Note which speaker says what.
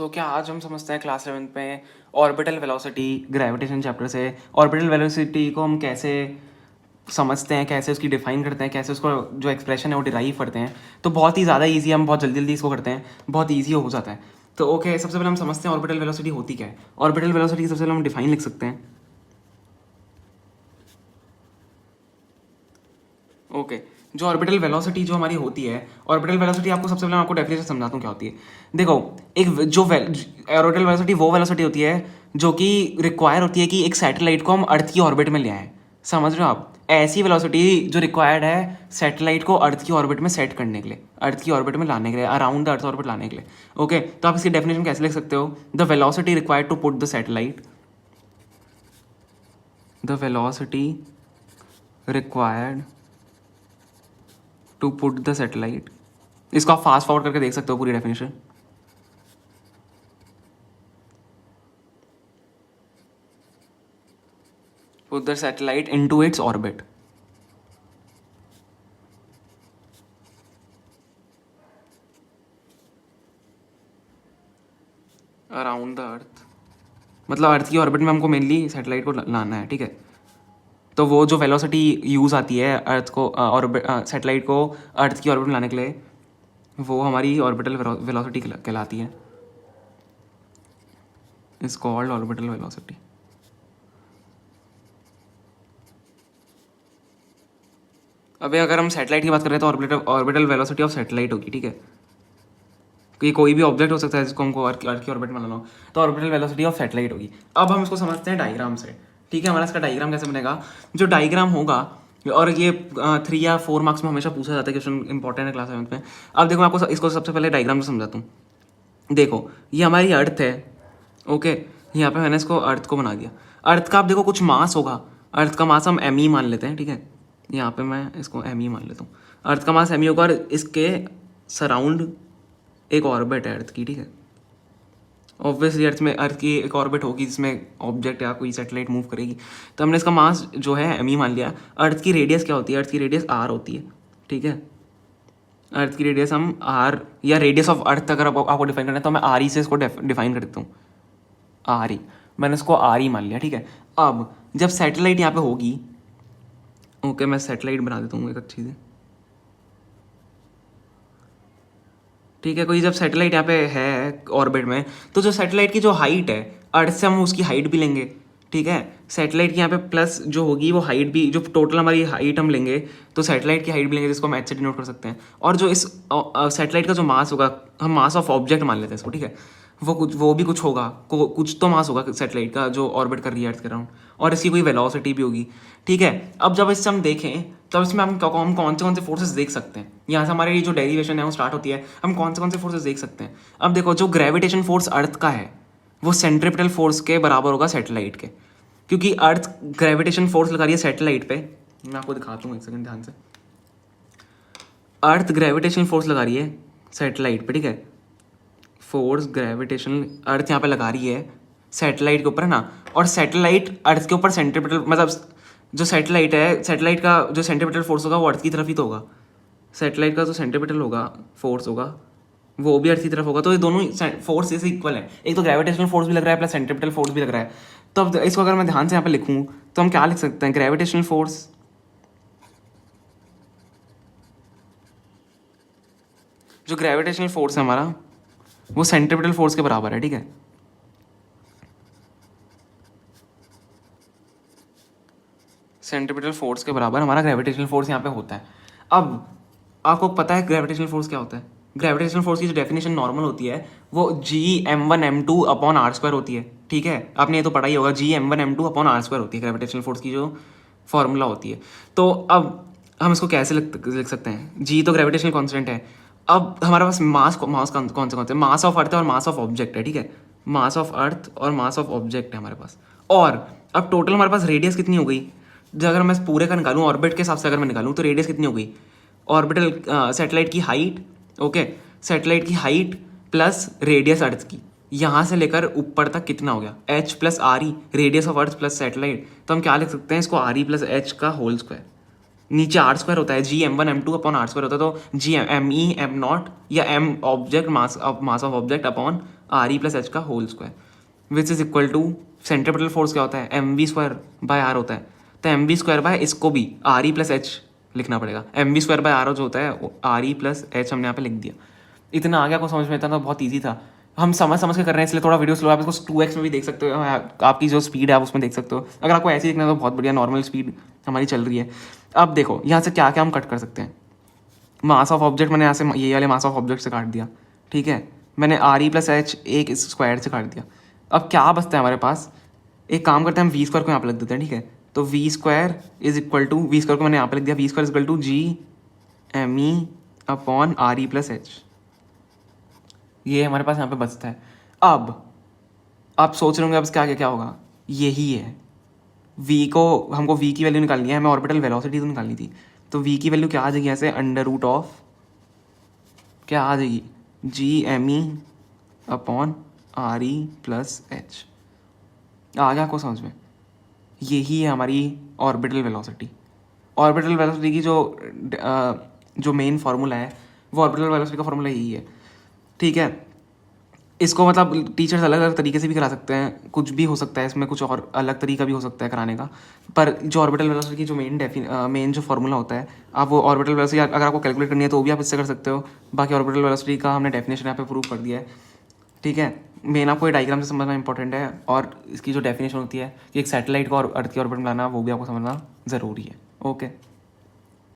Speaker 1: तो क्या आज हम समझते हैं क्लास 11th में ऑर्बिटल वेलोसिटी ग्रेविटेशन चैप्टर से ऑर्बिटल वेलोसिटी को हम कैसे समझते हैं, कैसे उसकी डिफाइन करते हैं, कैसे उसको जो एक्सप्रेशन है वो डिराइव करते हैं। तो बहुत ही ज़्यादा इजी, हम बहुत जल्दी जल्दी इसको करते हैं, बहुत ईजी हो जाता है। तो ओके, सबसे पहले हम समझते हैं ऑर्बिटल वेलोसिटी होती क्या है। ऑर्बिटल वेलोसिटी सबसे पहले हम डिफाइन लिख सकते हैं। ओके, जो ऑर्बिटल वेलोसिटी जो हमारी होती है, ऑर्बिटल वेलोसिटी आपको सबसे पहले मैं आपको डेफिनेशन समझाता हूँ क्या होती है। देखो, एक जो ऑर्बिटल वेलोसिटी वो वेलोसिटी होती है जो कि रिक्वायर होती है कि एक सैटेलाइट को हम अर्थ की ऑर्बिट में ले आएँ। समझ रहे हो आप? ऐसी वेलोसिटी जो रिक्वायर्ड है सैटेलाइट को अर्थ की ऑर्बिट में सेट करने के लिए, अर्थ की ऑर्बिट में लाने के लिए, अराउंड द अर्थ ऑर्बिट लाने के लिए। ओके, तो आप इसकी डेफिनेशन कैसे लिख सकते हो? The velocity required to put the satellite, the velocity required to put the satellite. इसको आप फास्ट फॉरवर्ड करके देख सकते हो पूरी definition. Put the satellite into its orbit. Around the earth, मतलब अर्थ की ऑर्बिट में हमको मेनली सैटेलाइट को लाना है, ठीक है। तो वो जो वेलोसिटी यूज़ आती है अर्थ को ऑर्बिट सैटेलाइट को अर्थ की ऑर्बिट में लाने के लिए, वो हमारी ऑर्बिटल वेलोसिटी कहलाती है। Is called orbital velocity. अबे अगर हम सैटेलाइट की बात करें तो ऑर्बिटल वेलोसिटी ऑफ सैटेलाइट होगी, ठीक है। कि कोई भी ऑब्जेक्ट हो सकता है जिसको हमको अर्थ की ऑर्बिट में लाना हो, तो ऑर्बिटल वेलोसिटी ऑफ सैटेलाइट होगी। अब हम इसको समझते हैं डायग्राम से, ठीक है। हमारा इसका डायग्राम कैसे बनेगा? जो डायग्राम होगा, और ये 3 या 4 मार्क्स में हमेशा पूछा जाता है, क्वेश्चन इंपॉर्टेंट है क्लास 7 में। अब देखो, मैं आपको इसको सबसे पहले डायग्राम से समझाता हूँ। देखो, ये हमारी अर्थ है, ओके। यहाँ पे मैंने इसको अर्थ को बना दिया। अर्थ का आप देखो कुछ मास होगा, अर्थ का मास हम एम मान लेते हैं, ठीक है। यहाँ पे मैं इसको एम मान लेता हूँ। अर्थ का मास एम होगा और इसके सराउंड एक ऑर्बिट है अर्थ की, ठीक है। ऑब्वियसली अर्थ की एक ऑर्बिट होगी जिसमें ऑब्जेक्ट या कोई सैटेलाइट मूव करेगी। तो हमने इसका मास जो है एम मान लिया। अर्थ की रेडियस क्या होती है? अर्थ की रेडियस आर होती है, ठीक है। अर्थ की रेडियस हम आर, या रेडियस ऑफ अर्थ अगर आपको डिफाइन करना है तो मैं आर ई से इसको डिफाइन कर देता हूँ। आर ई, मैंने इसको आर ई मान लिया, ठीक है। अब जब सैटेलाइट यहाँ पे होगी, ओके, मैं सैटेलाइट बना देता हूँ एक अच्छी से, ठीक है। कोई जब सैटेलाइट यहाँ पे है ऑर्बिट में, तो जो सैटेलाइट की जो हाइट है अर्थ से, हम उसकी हाइट भी लेंगे, ठीक है। सैटेलाइट की यहाँ पे प्लस जो होगी वो हाइट भी, जो टोटल हमारी हाइट हम लेंगे तो सैटेलाइट की हाइट भी लेंगे, जिसको हम एच से डिनोट कर सकते हैं। और जो इस सैटेलाइट का जो मास होगा, हम मास ऑफ ऑब्जेक्ट मान लेते हैं इसको, ठीक है। वो भी कुछ होगा, कुछ तो मास होगा सैटेलाइट का जो ऑर्बिट कर रही है अर्थ के अराउंड, और इसकी कोई वेलोसिटी भी होगी, ठीक है। अब जब इससे हम देखें तो इसमें हम कौन से फोर्सेस देख सकते हैं। यहाँ से हमारी जो डेरिवेशन है वो स्टार्ट होती है, हम कौन से फोर्सेस देख सकते हैं। अब देखो, जो ग्रेविटेशन फोर्स अर्थ का है वो सेंट्रिपिटल फोर्स के बराबर होगा सैटेलाइट के, क्योंकि अर्थ ग्रेविटेशन फोर्स लगा रही है सैटेलाइट पे। मैं आपको दिखाता हूँ, एक सेकंड ध्यान से। अर्थ ग्रेविटेशन फोर्स लगा रही है सैटेलाइट पे, ठीक है। फोर्स ग्रेविटेशन अर्थ यहाँ पे लगा रही है सैटेलाइट के ऊपर, है ना। और सैटेलाइट अर्थ के ऊपर सेंट्रिपिटल, मतलब जो सैटेलाइट है, सैटेलाइट का जो सेंट्रिपिटल फोर्स होगा वो अर्थ की तरफ ही तो होगा। सैटेलाइट का जो सेंट्रिपिटल होगा फोर्स होगा वो भी अर्थ की तरफ होगा। तो ये दोनों फोर्स इसे इक्वल है, एक तो ग्रेविटेशनल फोर्स भी लग रहा है प्लस सेंट्रिपिटल फोर्स भी लग रहा है। तो अब इसको अगर मैं ध्यान से यहाँ पे लिखूँ तो हम क्या लिख सकते हैं? ग्रेविटेशनल फोर्स, जो ग्रेविटेशनल फोर्स है हमारा वो सेंट्रिपिटल फोर्स के बराबर है, ठीक है। सेंट्रिपिटल फोर्स के बराबर हमारा ग्रेविटेशनल फोर्स यहाँ पे होता है। अब आपको पता है ग्रेविटेशनल फोर्स क्या होता है? ग्रेविटेशनल फोर्स की जो डेफिनेशन नॉर्मल होती है वो G m1m2 upon are square होती है, ठीक है। आपने ये तो पढ़ा ही होगा, G m1m2 upon are square होती है ग्रेविटेशनल फोर्स की जो फॉर्मूला होती है। तो अब हम इसको कैसे लिख सकते हैं? जी तो ग्रेविटेशनल कॉन्स्टेंट है। अब हमारे पास मास कौन से मास ऑफ अर्थ है और मास ऑफ ऑब्जेक्ट है, ठीक है। मास ऑफ अर्थ और मास ऑफ ऑब्जेक्ट है हमारे पास। और अब टोटल हमारे पास रेडियस कितनी हो गई? जो अगर मैं पूरे का निकालूँ ऑर्बिट के हिसाब से अगर मैं निकालूँ तो रेडियस कितनी हो गई? ऑर्बिटल सैटेलाइट की हाइट, ओके, सैटेलाइट की हाइट प्लस रेडियस अर्थ की, यहाँ से लेकर ऊपर तक कितना हो गया? h plus R E, radius of earth plus satellite. तो हम क्या लिख सकते हैं इसको? आर ई प्लस एच का होल स्क्वायर। नीचे आर स्क्वायर होता है, G m1m2 upon are square होता है, तो G m e m not या m object mass of object upon R E plus H का whole square which is equal to centripetal force क्या होता है M V square by R होता है, तो एम वी स्क्वायर बाय इसको भी आर ई प्लस एच लिखना पड़ेगा। M V square by R जो होता है आर ई प्लस एच हमने यहाँ पे लिख दिया। इतना आ गया आपको समझ में, इतना तो बहुत ईजी था। हम समझ के कर रहे हैं इसलिए थोड़ा वीडियो स्लो, आप इसको 2x में भी देख सकते हो, आपकी जो स्पीड है आप उसमें देख सकते हो। अगर आपको ऐसे ही देखना है तो बहुत बढ़िया, नॉर्मल स्पीड हमारी चल रही है। अब देखो यहाँ से क्या क्या हम कट कर सकते हैं। मास ऑफ ऑब्जेक्ट मैंने यहाँ से ये वाले मास ऑफ ऑब्जेक्ट से काट दिया, ठीक है। मैंने आर ई प्लस एच एक स्क्वायर से काट दिया। अब क्या बचता है हमारे पास, एक काम करते हैं हम वी स्क्वायर को यहाँ पे लिख देते हैं, ठीक है। तो V square is equal to, V square को मैंने यहाँ पे लिख दिया, V square is equal to G M E upon R E plus H. ये हमारे पास यहाँ पे बचता है। अब आप सोच रहे होंगे अब इसके आगे क्या होगा, यही है v को, हमको v की वैल्यू निकालनी है, हमें ऑर्बिटल वेलोसिटी तो निकालनी थी। तो v की वैल्यू क्या आ जाएगी ऐसे, अंडर रूट ऑफ क्या आ जाएगी, G M E upon R E plus H. आ गया आपको समझ में, यही है हमारी ऑर्बिटल वेलोसिटी। ऑर्बिटल वेलोसिटी की जो मेन फार्मूला है वो ऑर्बिटल वेलोसिटी का फार्मूला यही है, ठीक है। इसको मतलब टीचर्स अलग अलग तरीके से भी करा सकते हैं, कुछ भी हो सकता है इसमें, कुछ और अलग तरीका भी हो सकता है कराने का। पर जो ऑर्बिटल वेलोसिटी की जो मेन जो फार्मूला होता है, आप वो ऑर्बिटल वेलोसिटी अगर आपको कैलकुलेट करनी है तो वो भी आप इससे कर सकते हो। बाकी ऑर्बिटल वेलोसिटी का हमने डेफिनेशन यहाँ पे प्रूव कर दिया है, ठीक है। मेन आपको ये डायग्राम से समझना इंपॉर्टेंट है, और इसकी जो डेफिनेशन होती है कि एक सैटेलाइट को और अर्थ की ऑर्बिट में लाना, वो भी आपको समझना ज़रूरी है। ओके।